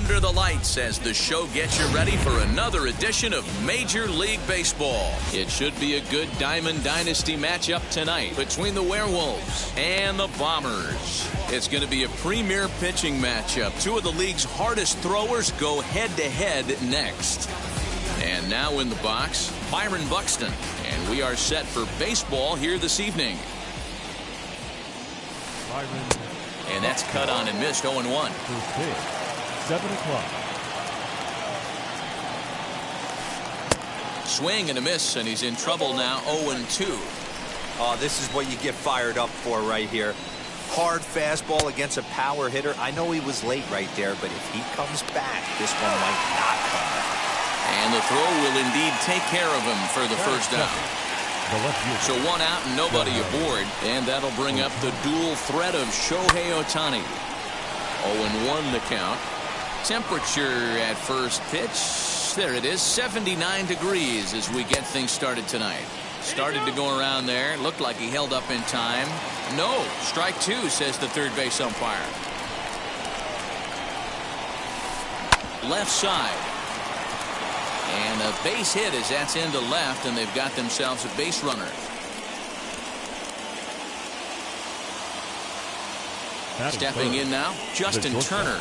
under the lights as the show gets you ready for another edition of Major League Baseball. It should be a good Diamond Dynasty matchup tonight between the Werewolves and the Bombers. It's going to be a premier pitching matchup. Two of the league's hardest throwers go head-to-head next. And now in the box, Byron Buxton. And we are set for baseball here this evening. And that's cut on and missed 0-1. 7 o'clock. Swing and a miss, and he's in trouble now. 0-2. Oh, this is what you get fired up for right here. Hard fastball against a power hitter. I know he was late right there, but if he comes back, this one might not come back. And the throw will indeed take care of him for the first down. So one out and nobody aboard, and that'll bring up the dual threat of Shohei Ohtani. 0-1 the count. Temperature at first pitch, there it is, 79 degrees as we get things started tonight. Started to go around there, looked like he held up in time. No, strike two, says the third base umpire. Left side. And a base hit as that's into left, and they've got themselves a base runner. Stepping in now, Justin Turner.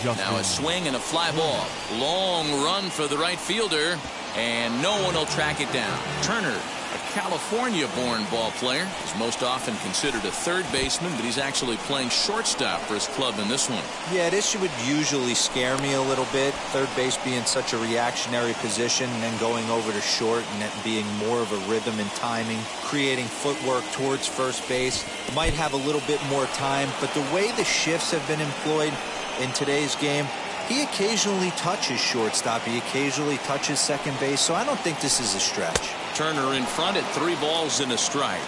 Now a swing and a fly ball. Long run for the right fielder, and no one will track it down. Turner, a California-born ball player, is most often considered a third baseman, but he's actually playing shortstop for his club in this one. Yeah, this would usually scare me a little bit. Third base being such a reactionary position, and then going over to short and it being more of a rhythm and timing, creating footwork towards first base. Might have a little bit more time, but the way the shifts have been employed in today's game, he occasionally touches shortstop, he occasionally touches second base, so I don't think this is a stretch. Turner in front at 3 balls and a strike.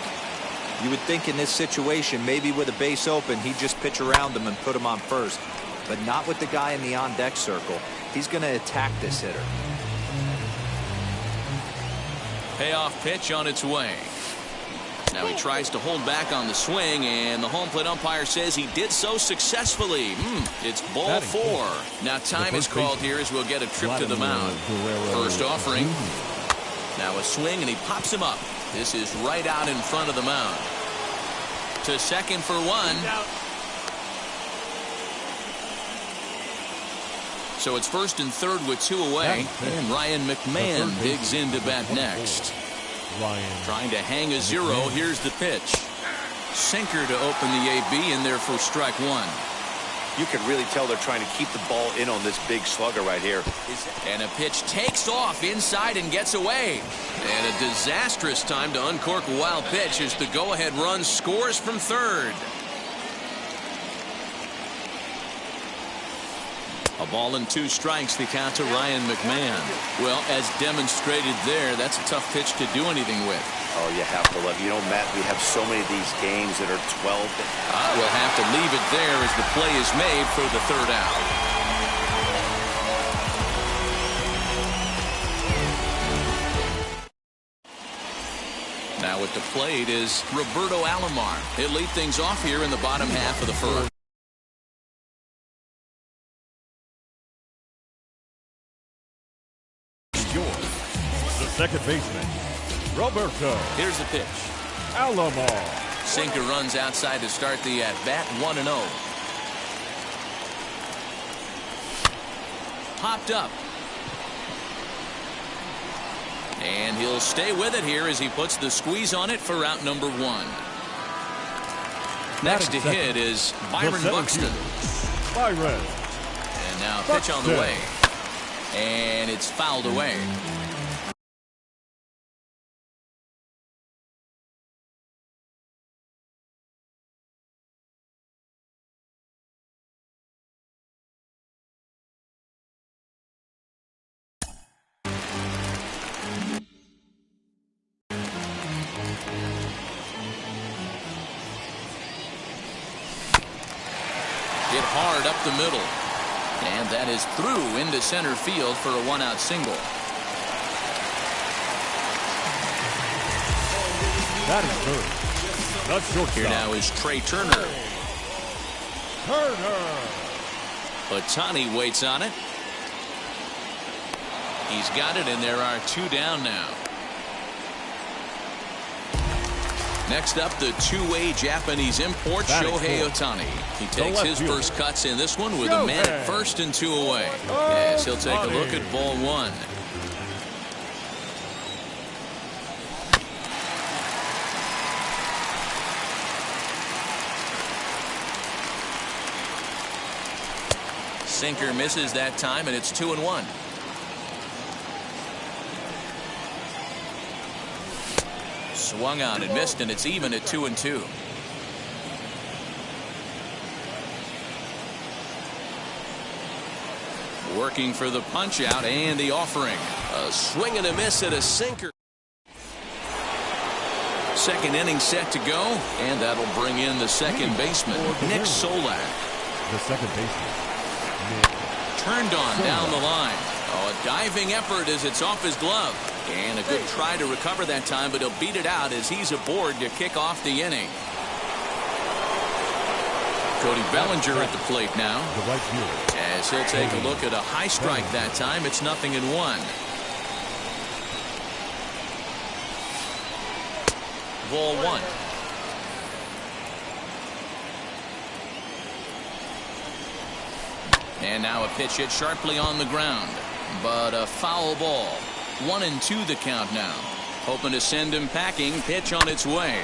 You would think in this situation, maybe with a base open, he'd just pitch around him and put him on first, but not with the guy in the on-deck circle. He's going to attack this hitter. Payoff pitch on its way. Now he tries to hold back on the swing, and the home plate umpire says he did so successfully. It's ball 4. Now time is called here as we'll get a trip to the mound. First offering. Now a swing, and he pops him up. This is right out in front of the mound. To second for 1. So it's first and third with 2 away, and Ryan McMahon digs into bat next. Trying to hang a 0. Here's the pitch. Sinker to open the AB in there for strike 1. You can really tell they're trying to keep the ball in on this big slugger right here. And a pitch takes off inside and gets away. And a disastrous time to uncork a wild pitch as the go-ahead run scores from third. A ball and 2 strikes, the count to Ryan McMahon. Well, as demonstrated there, that's a tough pitch to do anything with. Oh, you have to love. You know, Matt, we have so many of these games that are 12. We'll have to leave it there as the play is made for the third out. Now at the plate is Roberto Alomar. He'll lead things off here in the bottom half of the first. Second baseman, Roberto. Here's the pitch. Alomar. Sinker runs outside to start the at-bat, 1-0. Popped up. And he'll stay with it here as he puts the squeeze on it for out number 1. Next to hit is Byron Buxton. Byron. And now pitch on the way. And it's fouled away. Hit hard up the middle. And that is through into center field for a 1-out single. That is third. That's shortstop. Here now is Trey Turner. Turner. Ohtani waits on it. He's got it, and there are 2 down now. Next up, the two-way Japanese import, Shohei Ohtani. He takes his first cuts in this one with a man at first and 2 away. As he'll take a look at ball 1. Sinker misses that time, and it's 2-1. Swung on and missed, and it's even at 2-2. Working for the punch out and the offering. A swing and a miss at a sinker. Second inning set to go, and that'll bring in the second baseman, Nick Solak. The second baseman. Turned on down the line. Oh, a diving effort as it's off his glove. And a good try to recover that time, but he'll beat it out as he's aboard to kick off the inning. Cody Bellinger at the plate now. As he'll take a look at a high strike that time. It's 0-1. Ball 1. And now a pitch hit sharply on the ground, but a foul ball. 1-2 the count now. Hoping to send him packing. Pitch on its way.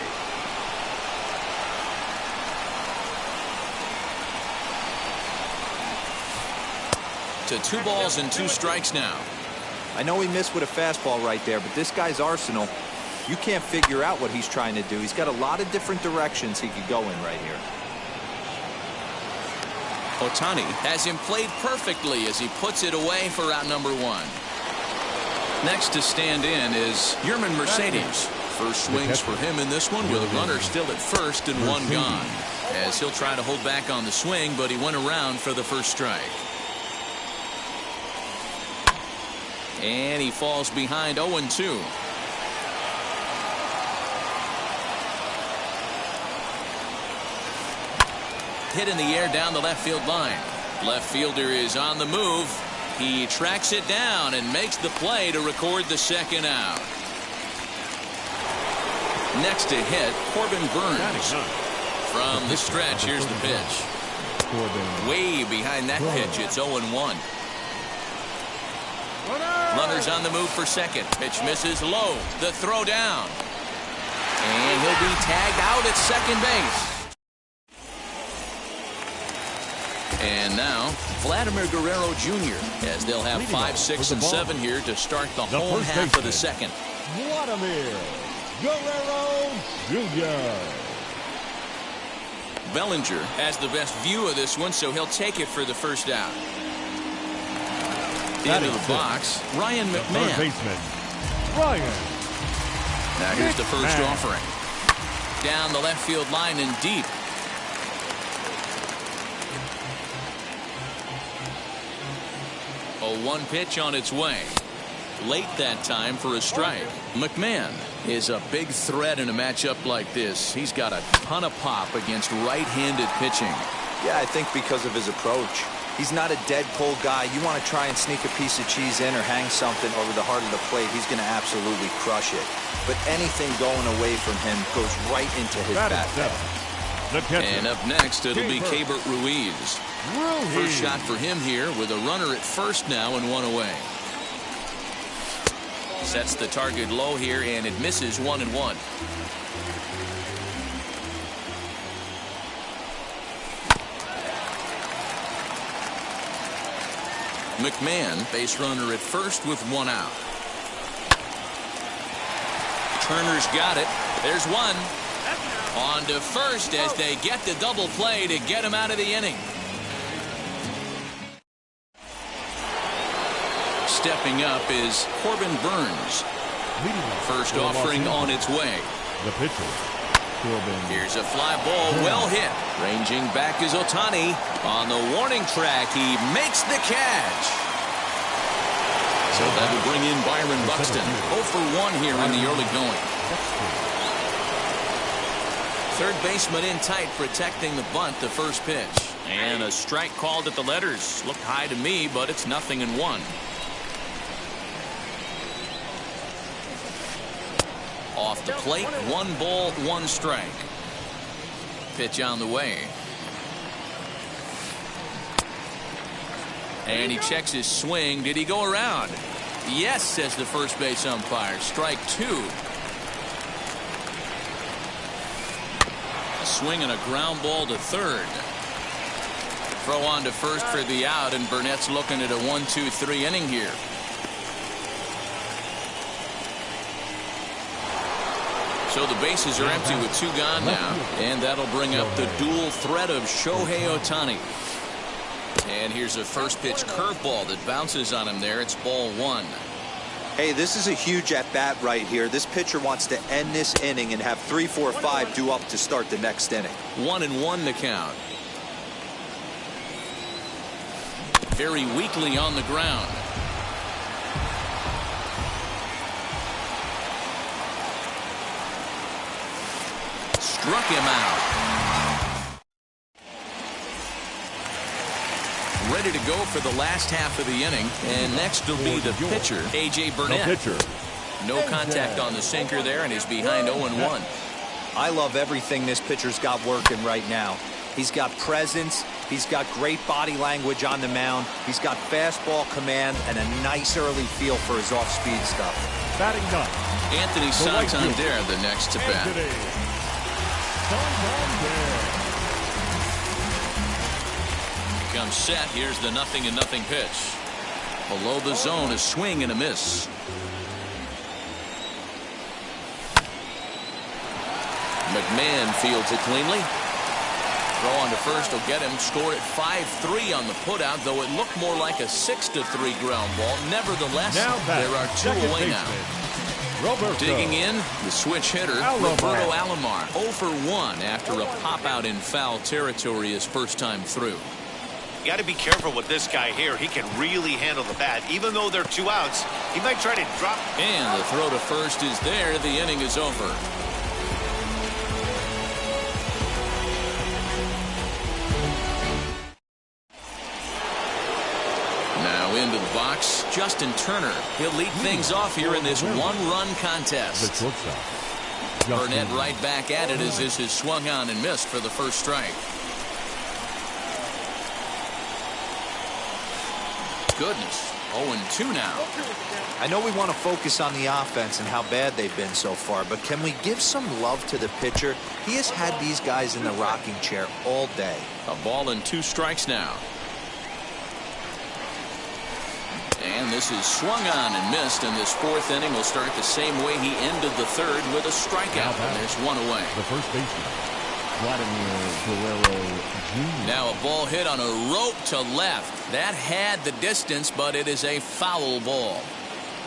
To 2 balls and 2 strikes now. I know he missed with a fastball right there, but this guy's arsenal, you can't figure out what he's trying to do. He's got a lot of different directions he could go in right here. Ohtani has him played perfectly as he puts it away for out number 1. Next to stand in is Yerman Mercedes. First swings for him in this one with a runner still at first and 1 gone. As he'll try to hold back on the swing, but he went around for the first strike. And he falls behind 0-2. Hit in the air down the left field line. Left fielder is on the move. He tracks it down and makes the play to record the second out. Next to hit, Corbin Burns. From the stretch, here's the pitch. Way behind that pitch, it's 0-1. Runners on the move for second. Pitch misses low. The throw down. And he'll be tagged out at second base. And now, Vladimir Guerrero Jr. as they'll have 5, 6, and 7 here to start the home half of the second. Vladimir Guerrero Jr. Bellinger has the best view of this one, so he'll take it for the first out. Into the box, Ryan McMahon. Third baseman, Ryan. Now here's the first offering. Down the left field line and deep. A 1 pitch on its way. Late that time for a strike. McMahon is a big threat in a matchup like this. He's got a ton of pop against right-handed pitching. Yeah, I think because of his approach. He's not a dead pull guy. You want to try and sneak a piece of cheese in or hang something over the heart of the plate, he's going to absolutely crush it. But anything going away from him goes right into his bat. And up next, it'll be Keibert Ruiz. First shot for him here with a runner at first now and 1 away. Sets the target low here, and it misses 1-1. McMahon, base runner at first with 1 out. Turner's got it. There's 1. On to first as they get the double play to get him out of the inning. Stepping up is Corbin Burns. First offering on its way. The pitcher, Corbin. Here's a fly ball, well hit. Ranging back is Ohtani. On the warning track, he makes the catch. So that will bring in Byron Buxton. 0 for 1 here in the early going. Third baseman in tight, protecting the bunt, the first pitch. And a strike called at the letters. Looked high to me, but it's 0-1. Off the plate, 1 ball, 1 strike. Pitch on the way. And he checks his swing. Did he go around? Yes, says the first base umpire. Strike 2. A swing and a ground ball to third. Throw on to first for the out, and Burnett's looking at a 1-2-3 inning here. So the bases are empty with 2 gone now, and that'll bring up the dual threat of Shohei Ohtani. And here's a first pitch curveball that bounces on him there. It's ball 1. Hey, this is a huge at-bat right here. This pitcher wants to end this inning and have 3, 4, 5 due up to start the next inning. 1-1 the count. Very weakly on the ground. Struck him out. Ready to go for the last half of the inning. And next will be the pitcher, A.J. Burnett. No contact on the sinker there, and he's behind 0-1. I love everything this pitcher's got working right now. He's got presence. He's got great body language on the mound. He's got fastball command and a nice early feel for his off-speed stuff. Batting done. Anthony Santander, the next to bat. Comes set. Here's the 0-0 pitch. Below the zone, a swing and a miss. McMahon fields it cleanly. Throw on to first will get him. Scored at 5-3 on the putout, though it looked more like a 6-3 ground ball. Nevertheless, there are 2 away now. Digging in, the switch hitter, Roberto Alomar, 0 for 1 after a pop-out in foul territory his first time through. You got to be careful with this guy here. He can really handle the bat. Even though there are 2 outs, he might try to drop. And the throw to first is there. The inning is over. Now into the box, Justin Turner. He'll lead things off here in this 1-run contest. Burnett right back at it as this is swung on and missed for the first strike. Goodness, 0-2 now. I know we want to focus on the offense and how bad they've been so far, but can we give some love to the pitcher? He has had these guys in the rocking chair all day. A ball and 2 strikes now. And this is swung on and missed, and this 4th inning will start the same way he ended the 3rd with a strikeout, and there's 1 away. The first baseman, Vladimir Guerrero Jr. Now a ball hit on a rope to left. That had the distance, but it is a foul ball.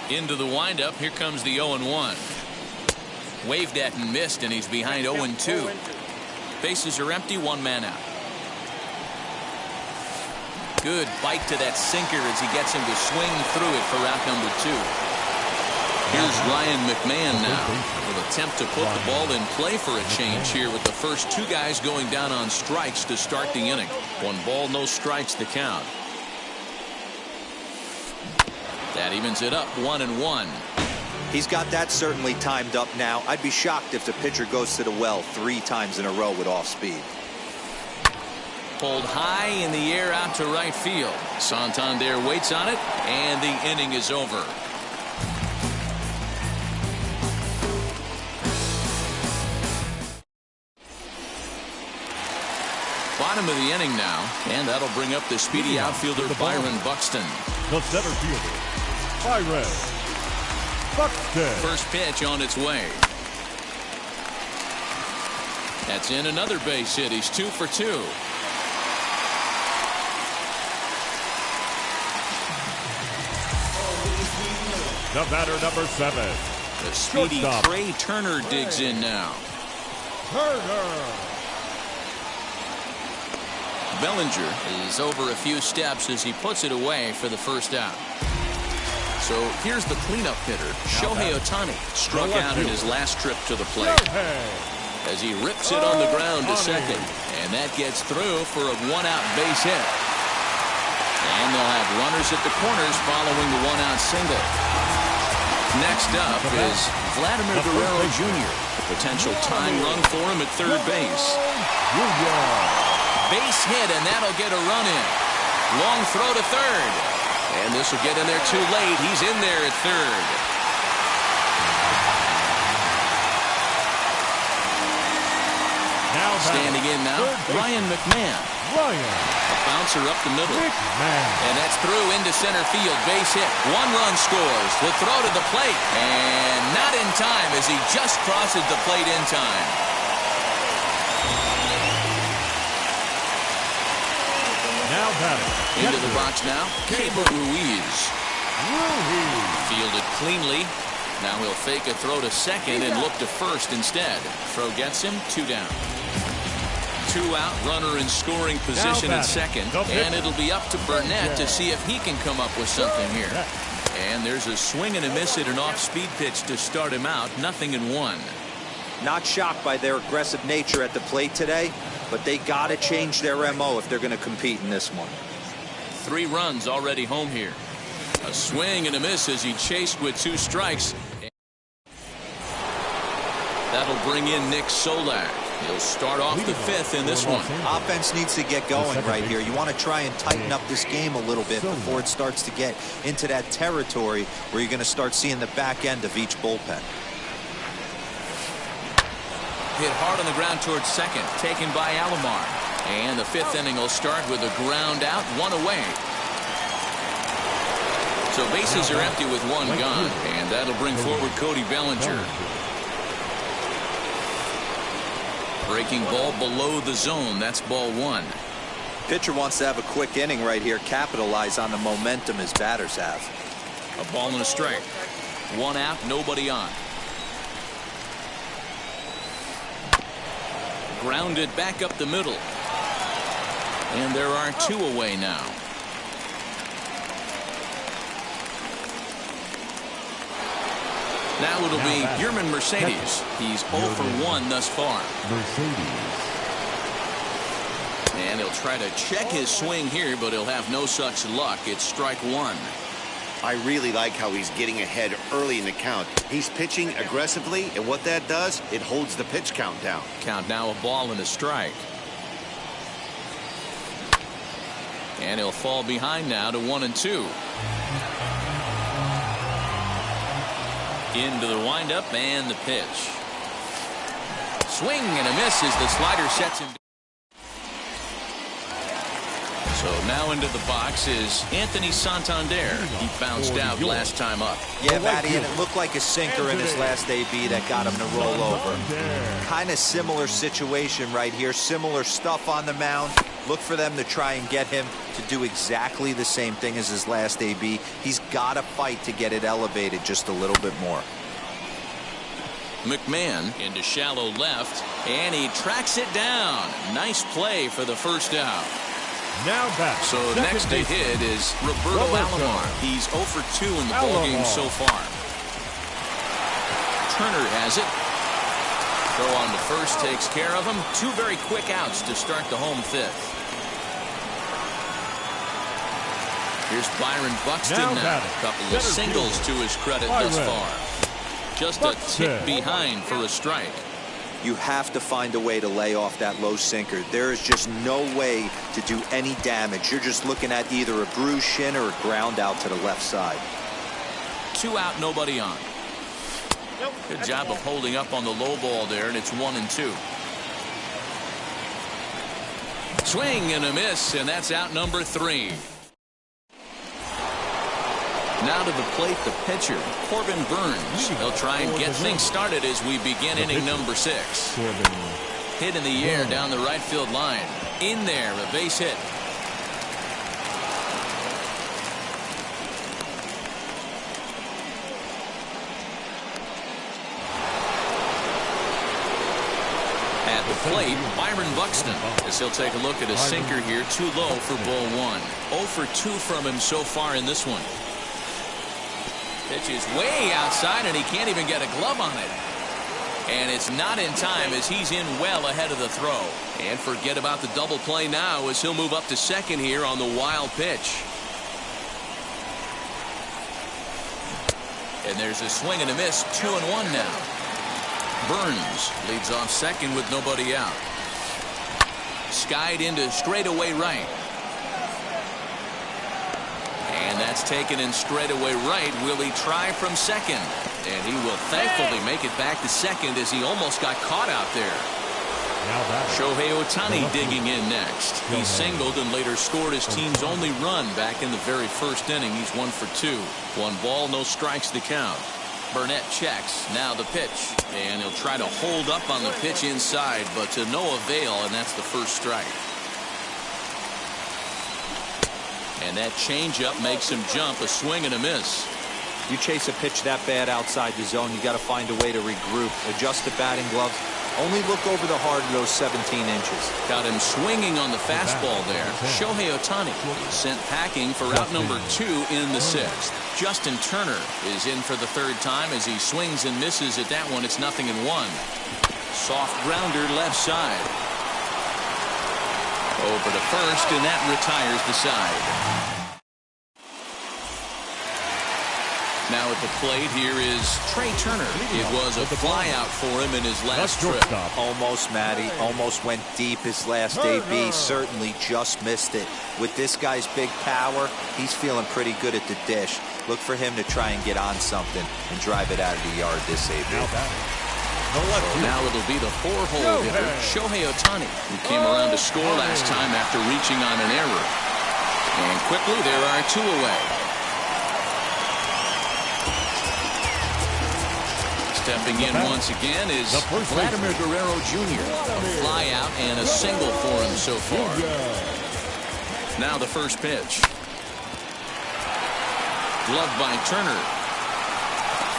Into the windup, here comes the 0-1. Waved at and missed, and he's behind 0-2. Bases are empty, 1 man out. Good bite to that sinker as he gets him to swing through it for out number 2. Here's Ryan McMahon now. Will attempt to put the ball in play for a change here with the first 2 guys going down on strikes to start the inning. 1 ball, no strikes to count. That evens it up, 1-1. He's got that certainly timed up now. I'd be shocked if the pitcher goes to the well 3 times in a row with off speed. Pulled high in the air out to right field. Santander waits on it, and the inning is over. Bottom of the inning now, and that'll bring up the speedy outfielder Byron Buxton. The center fielder, Byron Buxton. First pitch on its way. That's in another base hit. He's 2 for 2. The batter, number 7. The speedy Trey Turner digs in now. Turner. Bellinger is over a few steps as he puts it away for the first out. So here's the cleanup hitter, Shohei Ohtani. Struck out in his last trip to the plate. as he rips it on the ground to second. And that gets through for a one-out base hit. And they'll have runners at the corners following the one-out single. Next up is Vladimir Guerrero Jr. Potential tying run for him at third base. Base hit, and that'll get a run in. Long throw to third. And this will get in there too late. He's in there at third. Standing in now, Ryan McMahon. A bouncer up the middle. And that's through into center field. Base hit. One run scores. The throw to the plate. And not in time as he just crosses the plate in time. Now batting. Into the box now, Keibert Ruiz. Fielded cleanly. Now he'll fake a throw to second and look to first instead. Throw gets him, 2 down. 2 out, runner in scoring position at second. And it'll be up to Burnett to see if he can come up with something here. And there's a swing and a miss at an off-speed pitch to start him out. 0-1. Not shocked by their aggressive nature at the plate today, but they got to change their MO if they're going to compete in this one. 3 runs already home here. A swing and a miss as he chased with 2 strikes. That'll bring in Nick Solak. He'll start off the 5th in this one. Offense needs to get going right here. You want to try and tighten up this game a little bit before it starts to get into that territory where you're going to start seeing the back end of each bullpen. Hit hard on the ground towards second, taken by Alomar. And the 5th inning will start with a ground out, 1 away. So bases are empty with 1 gone, and that'll bring forward Cody Bellinger. Breaking ball below the zone. That's ball 1. Pitcher wants to have a quick inning right here, capitalize on the momentum his batters have. A ball and a strike. 1 out, nobody on. Grounded back up the middle. And there are 2 away now. Now it'll be Yermin Mercedes. He's 0 for 1 thus far. And he'll try to check his swing here, but he'll have no such luck. It's strike 1. I really like how he's getting ahead early in the count. He's pitching aggressively, and what that does, it holds the pitch count down. Count now, a ball and a strike. And he'll fall behind now to 1-2. Into the windup and the pitch. Swing and a miss as the slider sets him. So now into the box is Anthony Santander. He bounced out last time up. Yeah, Matty, and it looked like a sinker in his last AB that got him to roll over. Kind of similar situation right here. Similar stuff on the mound. Look for them to try and get him to do exactly the same thing as his last AB. He's got to fight to get it elevated just a little bit more. McMahon into shallow left, and he tracks it down. Nice play for the first out. Now back. So next to hit is Roberto Alomar. He's 0 for 2 in the ballgame so far. Turner has it. Throw on to first takes care of him. 2 very quick outs to start the home 5th. Here's Byron Buxton now. A couple of singles to his credit thus far. Just a tick behind for a strike. You have to find a way to lay off that low sinker. There is just no way to do any damage. You're just looking at either a bruised shin or a ground out to the left side. 2 out, nobody on. Good job of holding up on the low ball there, and it's 1-2. Swing and a miss, and that's out number 3. Now to the plate, the pitcher, Corbin Burns. They'll try and get things started as we begin inning number 6. Hit in the air down the right field line. In there, a base hit. At the plate, Byron Buxton, as he'll take a look at a sinker here, too low for ball 1. 0 for 2 from him so far in this one. Pitch is way outside, and he can't even get a glove on it. And it's not in time as he's in well ahead of the throw. And forget about the double play now as he'll move up to second here on the wild pitch. And there's a swing and a miss. 2-1 now. Burns leads off second with nobody out. Skied into straightaway right. And that's taken in straightaway right. Will he try from second? And he will thankfully make it back to second as he almost got caught out there. Shohei Ohtani digging in next. He singled and later scored his team's only run back in the very first inning. He's 1 for 2. 1 ball, no strikes to count. Burnett checks. Now the pitch. And he'll try to hold up on the pitch inside, but to no avail, and that's the first strike. And that changeup makes him jump. A swing and a miss. You chase a pitch that bad outside the zone, you got to find a way to regroup, adjust the batting gloves. Only look over the heart of those 17 inches. Got him swinging on the fastball there. Shohei Ohtani sent packing for out number 2 in the 6th. Justin Turner is in for the 3rd time as he swings and misses at that one. It's 0-1. Soft grounder left side. Over to first, and that retires the side. Now at the plate here is Trey Turner. It was a fly out for him in his last trip. Almost, Matty. Almost went deep his last AB. Certainly just missed it. With this guy's big power, he's feeling pretty good at the dish. Look for him to try and get on something and drive it out of the yard this AB. So now it'll be the 4-hole hitter, Shohei Ohtani, who came around to score last time after reaching on an error. And quickly there are 2 away. Stepping in once again is Vladimir Guerrero Jr. A fly out and a single for him so far. Now the first pitch. Gloved by Turner.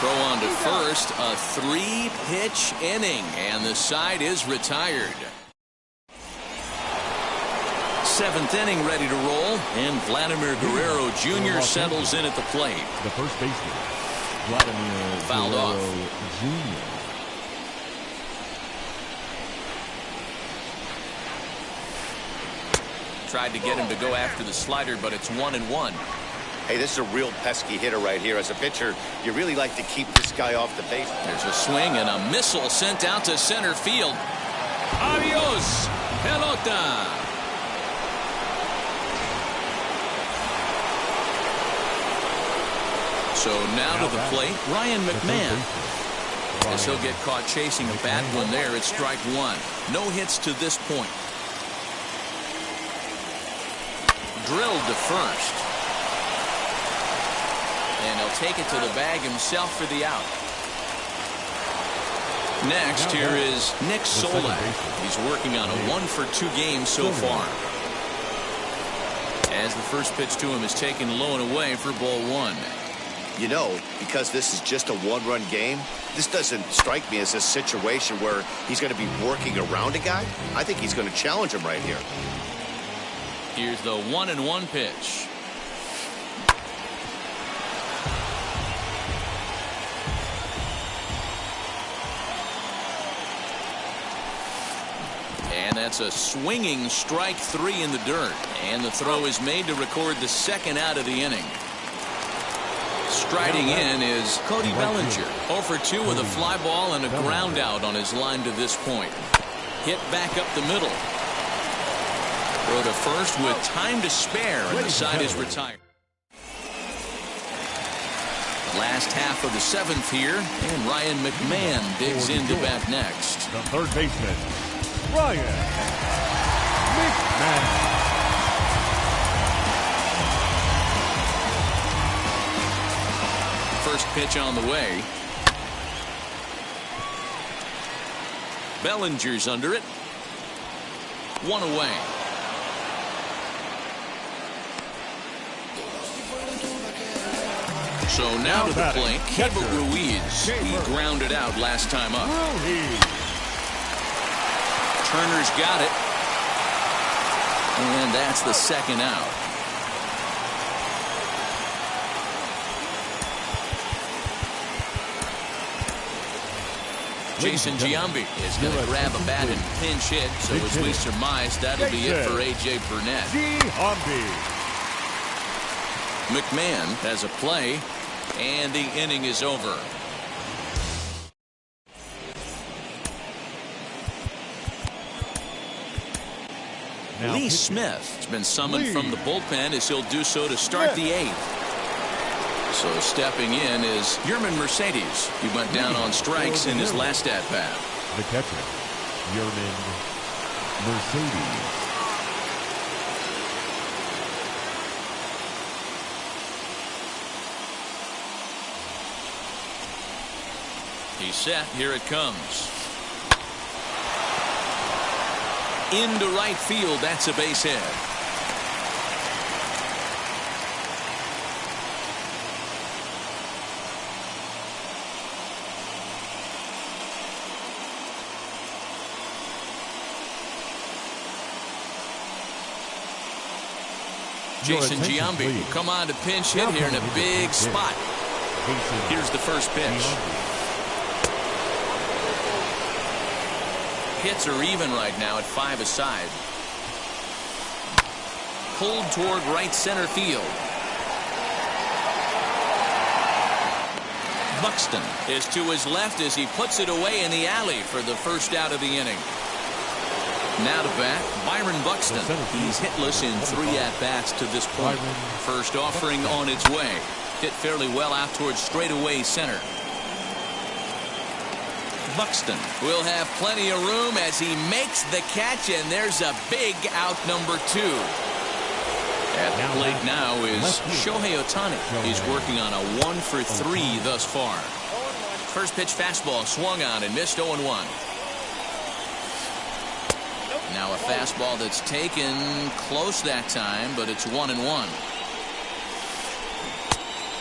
Throw on to first. A 3-pitch inning, and the side is retired. 7th inning ready to roll, and Vladimir Guerrero Jr. settles in at the plate. The first baseman, Vladimir fouled off. Jr. Tried to get him to go after the slider, but it's 1-1. Hey, this is a real pesky hitter right here. As a pitcher, you really like to keep this guy off the base. There's a swing and a missile sent out to center field. Adios, pelota. So now to the plate, Ryan McMahon. As he'll get caught chasing a bad one there, it's strike 1. No hits to this point. Drilled to first. And he'll take it to the bag himself for the out. Next, here is Nick Solak. He's working on a 1-for-2 game so far. As the first pitch to him is taken low and away for ball 1. You know, because this is just a 1-run game, this doesn't strike me as a situation where he's going to be working around a guy. I think he's going to challenge him right here. Here's the 1-1 pitch. And that's a swinging strike 3 in the dirt. And the throw is made to record the 2nd out of the inning. Striding in is Cody Bellinger. 0 for 2 with a fly ball and a ground out on his line to this point. Hit back up the middle. Throw to first with time to spare, and the side is retired. Last half of the 7th here, and Ryan McMahon digs in to bat next. The third baseman, Ryan McMahon. First pitch on the way. Bellinger's under it. 1 away. So now to the plate, Keibert Ruiz. He grounded out last time up. Turner's got it. And that's the 2nd out. Jason Giambi is going to grab a bat and pinch hit, so as we surmise, that'll be it for A.J. Burnett. McMahon has a play, and the inning is over. Lee Smith has been summoned from the bullpen as he'll do so to start the eighth. So stepping in is Yerman Mercedes. He went down on strikes in his last at-bat. The catcher, Yerman Mercedes. He's set. Here it comes. Into right field. That's a base hit. Jason Giambi will come on to pinch hit here in a big spot. Here's the first pitch. Hits are even right now at 5 aside. Pulled toward right center field. Buxton is to his left as he puts it away in the alley for the first out of the inning. Now to bat, Byron Buxton. He's hitless in 3 at-bats to this point. First offering on its way. Hit fairly well out towards straightaway center. Buxton will have plenty of room as he makes the catch, and there's a big out number 2. At the plate now is Shohei Ohtani. He's working on a 1-for-3 thus far. First pitch fastball swung on and missed 0-1. Now a fastball that's taken close that time, but it's 1-1.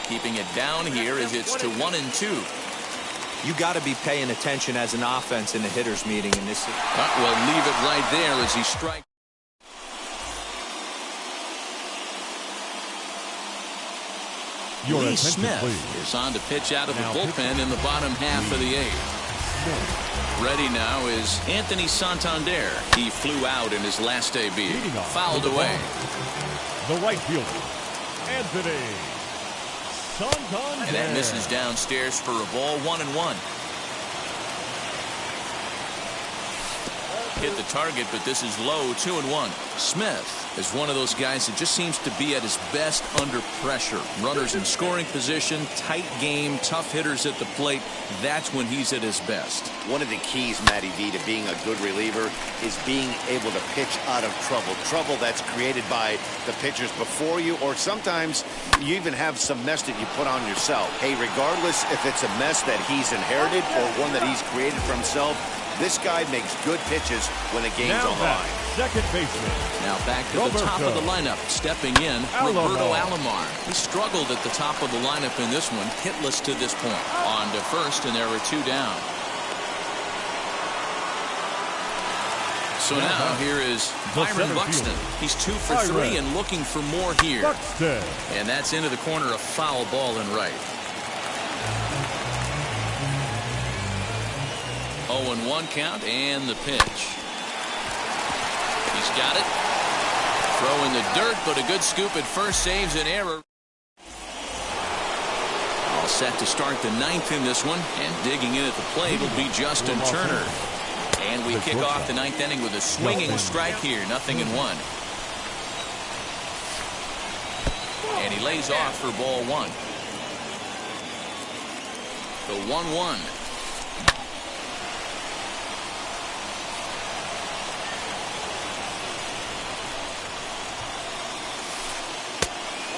Keeping it down here as it's to 1-2. You got to be paying attention as an offense in the hitters meeting in this. We'll leave it right there as he strikes. Lee Smith is on to pitch out of the bullpen in the bottom half of the 8th. Ready now is Anthony Santander. He flew out in his last debut. Fouled away. The right fielder, Anthony Santander. And that misses downstairs for a ball. 1-1. Hit the target, but this is low. 2-1. Smith is one of those guys that just seems to be at his best under pressure. Runners in scoring position, tight game, tough hitters at the plate. That's when he's at his best. One of the keys, Matty V, to being a good reliever is being able to pitch out of trouble. Trouble that's created by the pitchers before you, or sometimes you even have some mess that you put on yourself. Hey, regardless if it's a mess that he's inherited or one that he's created for himself, this guy makes good pitches when the game's on the line. Second baseman. Now back to the top of the lineup. Stepping in, Roberto Alomar. He struggled at the top of the lineup in this one. Hitless to this point. On to first, and there were 2 down. So now here is Byron Buxton. He's 2 for 3 and looking for more here. And that's into the corner, a foul ball in right. 0-1 count and the pitch. He's got it. Throw in the dirt, but a good scoop at first saves an error. All set to start the 9th in this one, and digging in at the plate will be Justin Turner. And we kick off the 9th inning with a swinging strike here. 0-1. And he lays off for ball 1. The 1-1.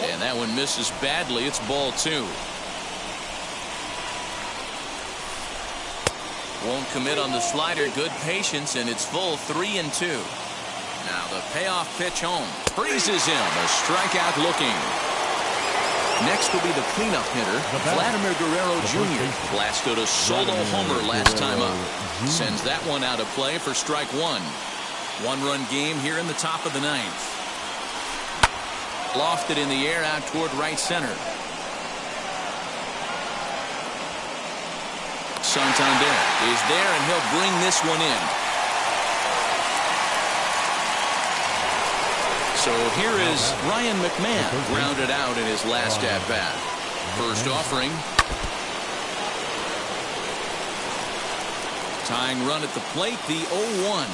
And that one misses badly. It's ball 2. Won't commit on the slider. Good patience, and it's full 3-2. Now the payoff pitch home. Freezes him. A strikeout looking. Next will be the cleanup hitter, Vladimir Guerrero Jr. Blasted a solo homer last time up. Sends that one out of play for strike 1. 1-run game here in the top of the 9th. Lofted in the air out toward right center. Santander is there, and he'll bring this one in. So here is Ryan McMahon, grounded out in his last at-bat. First offering. Tying run at the plate, the 0-1.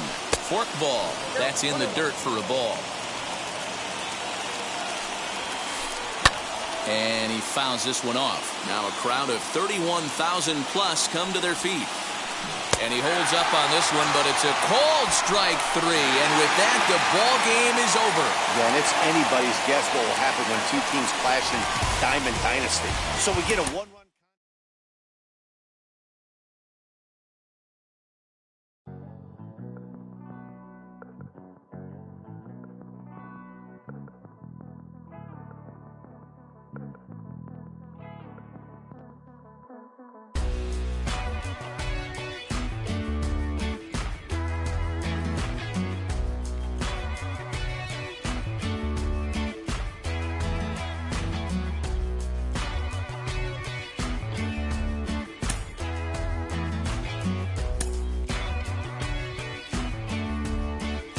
Fork ball. That's in the dirt for a ball. And he fouls this one off. Now a crowd of 31,000 plus come to their feet. And he holds up on this one, but it's a cold strike 3. And with that, the ball game is over. Yeah, and it's anybody's guess what will happen when two teams clash in Diamond Dynasty. So we get a 1-run